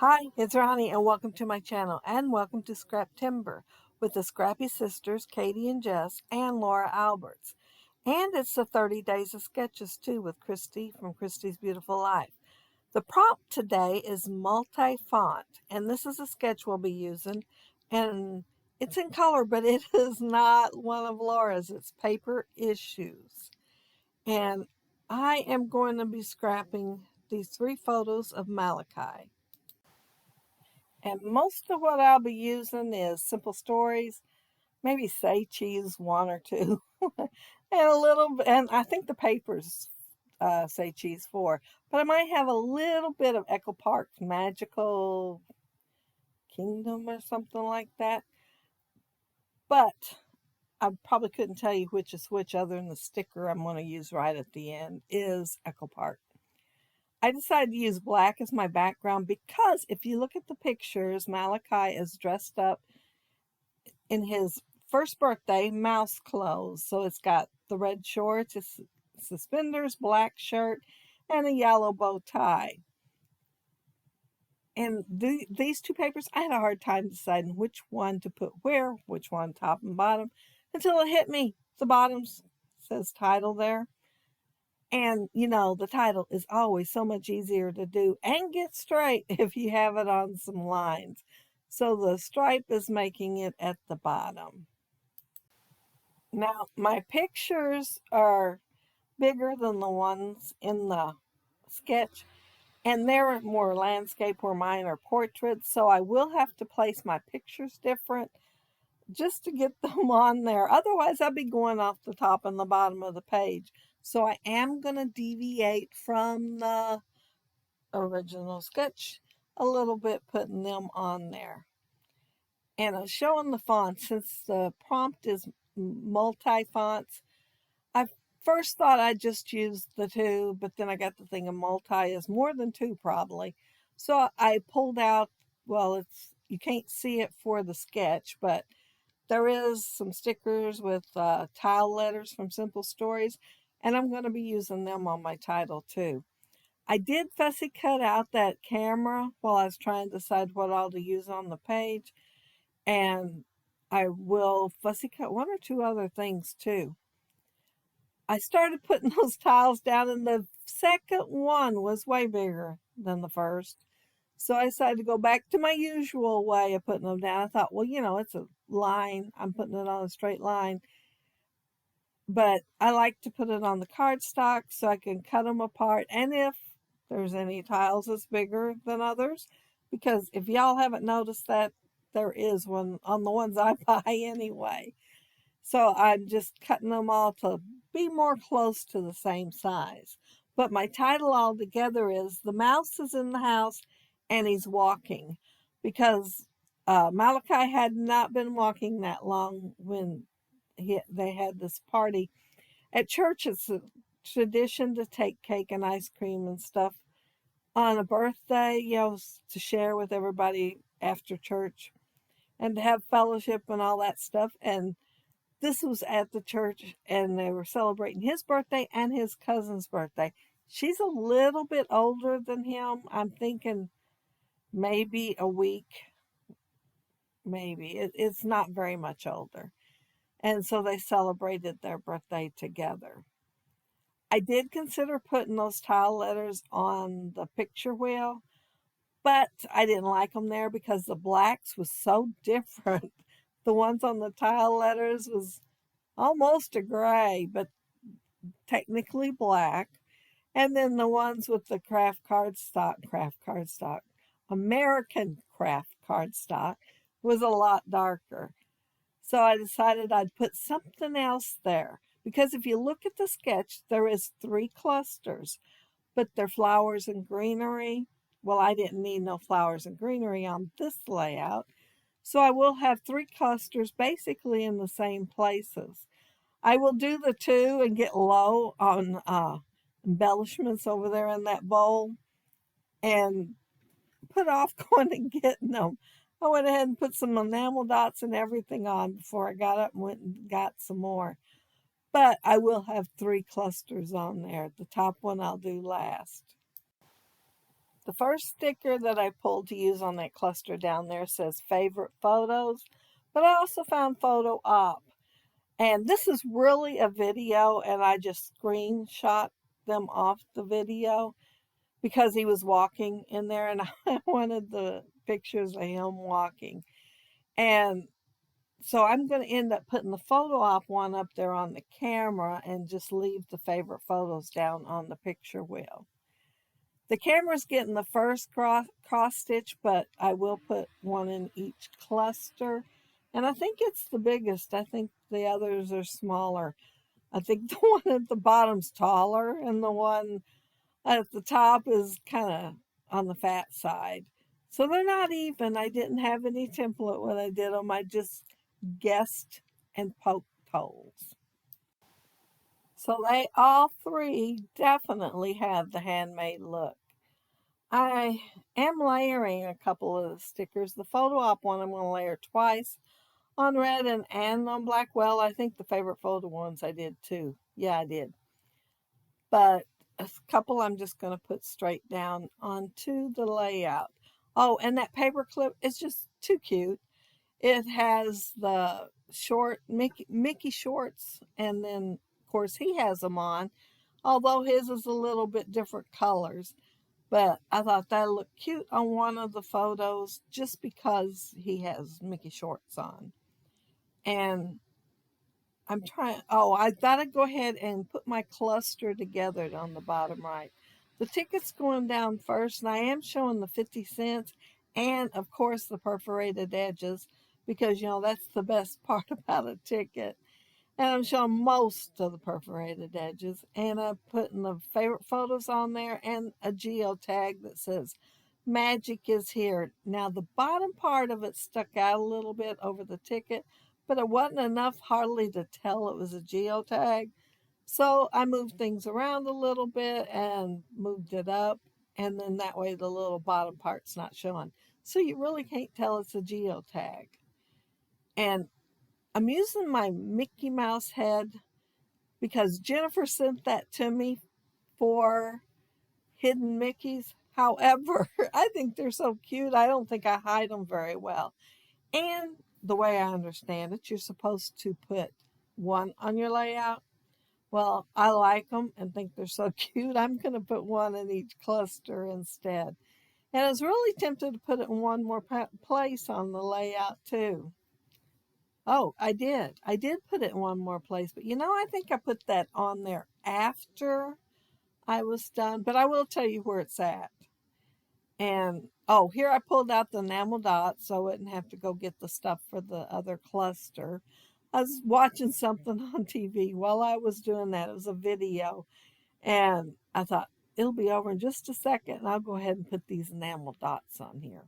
Hi, it's Ronnie, and welcome to my channel, and welcome to Scraptember with the Scrappy sisters, Katie and Jess, and Laura Alberts. And it's the 30 Days of Sketches, too, with Christy from Christy's Beautiful Life. The prompt today is multi-font, and this is a sketch we'll be using, and it's in color, but it is not one of Laura's. It's paper issues. And I am going to be scrapping these 3 photos of Malachi. And most of what I'll be using is simple stories, maybe say cheese one or two, and a little, and I think the papers say cheese four, but I might have a little bit of Echo Park's Magical Kingdom or something like that. But I probably couldn't tell you which is which other than the sticker I'm going to use right at the end is Echo Park. I decided to use black as my background because if you look at the pictures, Malachi is dressed up in his first birthday mouse clothes. So it's got the red shorts, it's suspenders, black shirt, and a yellow bow tie. And these 2 papers, I had a hard time deciding which one to put where, which one top and bottom, until it hit me. The bottom says title there. And, you know, the title is always so much easier to do and get straight if you have it on some lines. So the stripe is making it at the bottom. Now, my pictures are bigger than the ones in the sketch, and they're more landscape where mine are portraits, so I will have to place my pictures different just to get them on there. Otherwise, I'll be going off the top and the bottom of the page. So I am going to deviate from the original sketch a little bit, putting them on there. And I'm showing the font since the prompt is multi-fonts. I first thought I'd just use the 2, but then I got the thing of multi is more than 2 probably. So I pulled out, well, you can't see it for the sketch, but there is some stickers with tile letters from Simple Stories, and I'm going to be using them on my title too. I did fussy cut out that camera while I was trying to decide what all to use on the page, and I will fussy cut 1 or 2 other things too. I started putting those tiles down, and the second one was way bigger than the first. So I decided to go back to my usual way of putting them down. I thought, well, you know, it's a line. I'm putting it on a straight line. But I like to put it on the cardstock so I can cut them apart. And if there's any tiles that's bigger than others, because if y'all haven't noticed that, there is one on the ones I buy anyway. So I'm just cutting them all to be more close to the same size. But my title altogether is The Mouse is in the House and He's Walking, because Malachi had not been walking that long when they had this party. At church, it's a tradition to take cake and ice cream and stuff on a birthday, you know, to share with everybody after church and to have fellowship and all that stuff. And this was at the church, and they were celebrating his birthday and his cousin's birthday. She's a little bit older than him. I'm thinking maybe a week, maybe. It's not very much older. And so they celebrated their birthday together. I did consider putting those tile letters on the picture wheel, but I didn't like them there because the blacks was so different. The ones on the tile letters was almost a gray, but technically black. And then the ones with the craft cardstock, American craft cardstock was a lot darker. So I decided I'd put something else there. Because if you look at the sketch, there is 3 clusters, but they're flowers and greenery. Well, I didn't need no flowers and greenery on this layout. So I will have 3 clusters basically in the same places. I will do the 2 and get low on embellishments over there in that bowl and put off going and getting them. I went ahead and put some enamel dots and everything on before I got up and went and got some more. But I will have 3 clusters on there. The top one I'll do last. The first sticker that I pulled to use on that cluster down there says favorite photos, but I also found photo op. And this is really a video, and I just screenshot them off the video because he was walking in there, and I wanted the pictures of him walking. And so I'm going to end up putting the photo op one up there on the camera and just leave the favorite photos down on the picture wheel. The camera's getting the first cross stitch, but I will put one in each cluster. And I think it's the biggest. I think the others are smaller. I think the one at the bottom's taller and the one at the top is kind of on the fat side. So they're not even. I didn't have any template when I did them. I just guessed and poked holes. So they all three definitely have the handmade look. I am layering a couple of the stickers. The photo op one I'm going to layer twice on red and on black. Well, I think the favorite photo ones I did too. Yeah, I did. But a couple I'm just going to put straight down onto the layout. Oh, and that paper clip is just too cute. It has the short Mickey shorts, and then of course he has them on, although his is a little bit different colors. But I thought that looked cute on one of the photos just because he has Mickey shorts on. And I'm trying, oh, I gotta go ahead and put my cluster together on the bottom right. The ticket's going down first, and I am showing the 50 cents and, of course, the perforated edges because, that's the best part about a ticket. And I'm showing most of the perforated edges. And I'm putting the favorite photos on there and a geotag that says, Magic is here. Now, the bottom part of it stuck out a little bit over the ticket, but it wasn't enough hardly to tell it was a geotag. So I moved things around a little bit and moved it up. And then that way the little bottom part's not showing. So you really can't tell it's a geotag. And I'm using my Mickey Mouse head because Jennifer sent that to me for hidden Mickeys. However, I think they're so cute, I don't think I hide them very well. And the way I understand it, you're supposed to put one on your layout. Well, I like them and think they're so cute, I'm going to put one in each cluster instead. And I was really tempted to put it in one more place on the layout too. Oh, I did. I did put it in one more place, but I think I put that on there after I was done, but I will tell you where it's at. And oh, here I pulled out the enamel dots so I wouldn't have to go get the stuff for the other cluster. I was watching something on TV while I was doing that. It was a video, and I thought it'll be over in just a second, and I'll go ahead and put these enamel dots on here.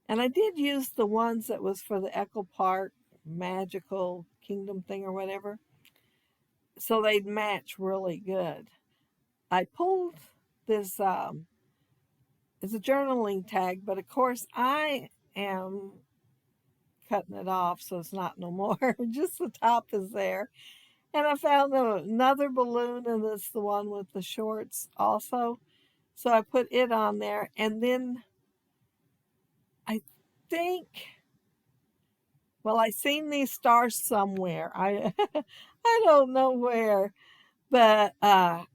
And I did use the ones that was for the Echo Park Magical Kingdom thing or whatever, so they'd match really good. I pulled this, it's a journaling tag, but of course I am cutting it off so it's not no more. Just the top is there. And I found another balloon, and it's the one with the shorts also. So I put it on there, and then I think, well, I seen these stars somewhere. I I don't know where, but I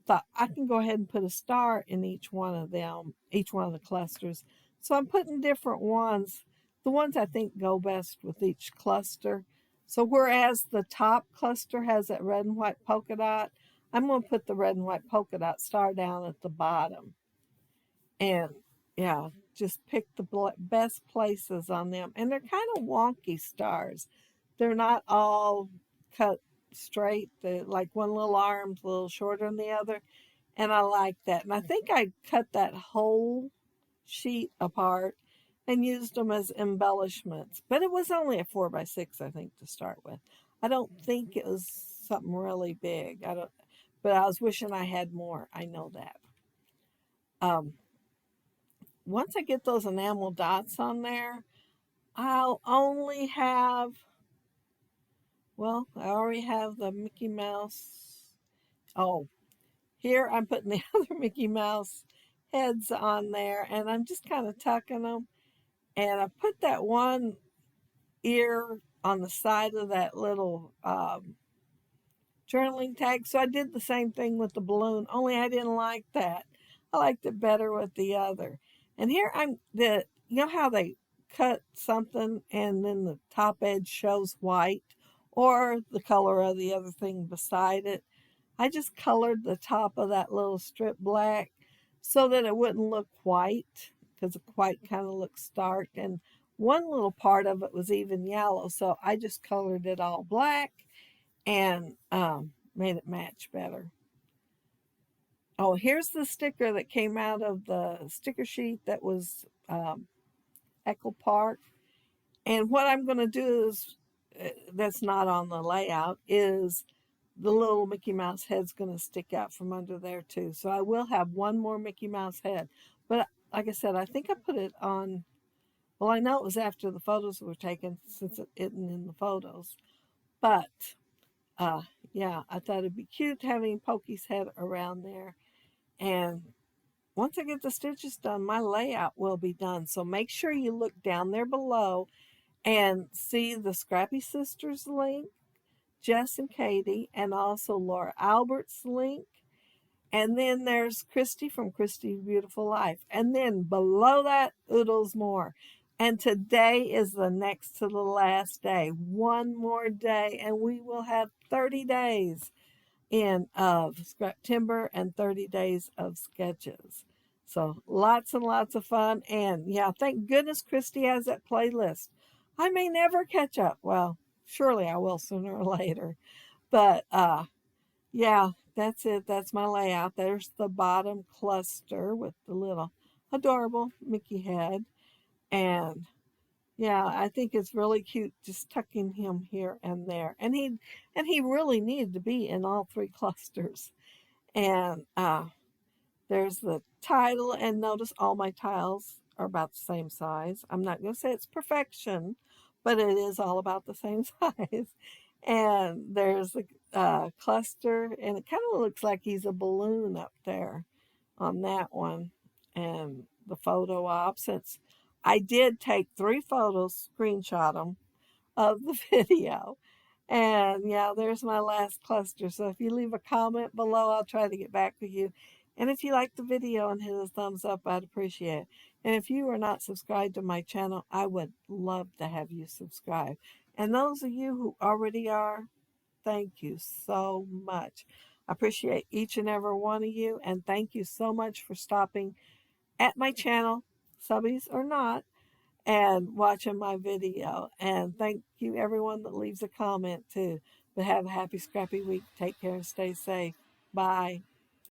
thought I can go ahead and put a star in each one of them, each one of the clusters. So I'm putting different ones, the ones I think go best with each cluster. So whereas the top cluster has that red and white polka dot, I'm going to put the red and white polka dot star down at the bottom. And yeah, just pick the best places on them. And they're kind of wonky stars. They're not all cut straight. They're like one little arm's a little shorter than the other. And I like that. And I think I cut that whole sheet apart and used them as embellishments. But it was only a 4x6, I think, to start with. I don't think it was something really big. But I was wishing I had more. I know that. Once I get those enamel dots on there, I'll only have, well, I already have the Mickey Mouse. Oh, here I'm putting the other Mickey Mouse heads on there, and I'm just kind of tucking them. And I put that one ear on the side of that little journaling tag. So I did the same thing with the balloon, only I didn't like that. I liked it better with the other. And here you know how they cut something and then the top edge shows white or the color of the other thing beside it. I just colored the top of that little strip black so that it wouldn't look white because the white kind of looks dark. And one little part of it was even yellow, so I just colored it all black and made it match better. Oh, here's the sticker that came out of the sticker sheet that was Echo Park. And what I'm going to do is, that's not on the layout, is the little Mickey Mouse head's going to stick out from under there too. So I will have one more Mickey Mouse head. But like I said, I think I put it on, well, I know it was after the photos were taken since it isn't in the photos. But uh, yeah, I thought it'd be cute having Pokey's head around there. And once I get the stitches done, my layout will be done. So make sure you look down there below and see the Scrappy Sisters link, Jess and Katie, and also Laura Albert's link. And then there's Christy from Christy's Beautiful Life. And then below that, oodles more. And today is the next to the last day. One more day, and we will have 30 days in of Scraptember and 30 days of sketches. So lots and lots of fun. And yeah, thank goodness Christy has that playlist. I may never catch up. Well, surely I will sooner or later. But yeah, that's it. That's my layout. There's the bottom cluster with the little adorable Mickey head. And yeah, I think it's really cute just tucking him here and there. And he really needed to be in all three clusters. And there's the title, and notice all my tiles are about the same size. I'm not going to say it's perfection, but it is all about the same size. And there's the cluster, and it kind of looks like he's a balloon up there on that one. And the photo op, since I did take 3 photos, screenshot them of the video. And yeah, there's my last cluster. So if you leave a comment below, I'll try to get back with you. And if you like the video and hit a thumbs up, I'd appreciate it. And if you are not subscribed to my channel, I would love to have you subscribe. And those of you who already are, thank you so much. I appreciate each and every one of you. And thank you so much for stopping at my channel, subbies or not, and watching my video. And thank you everyone that leaves a comment too. But have a happy scrappy week. Take care and stay safe. Bye.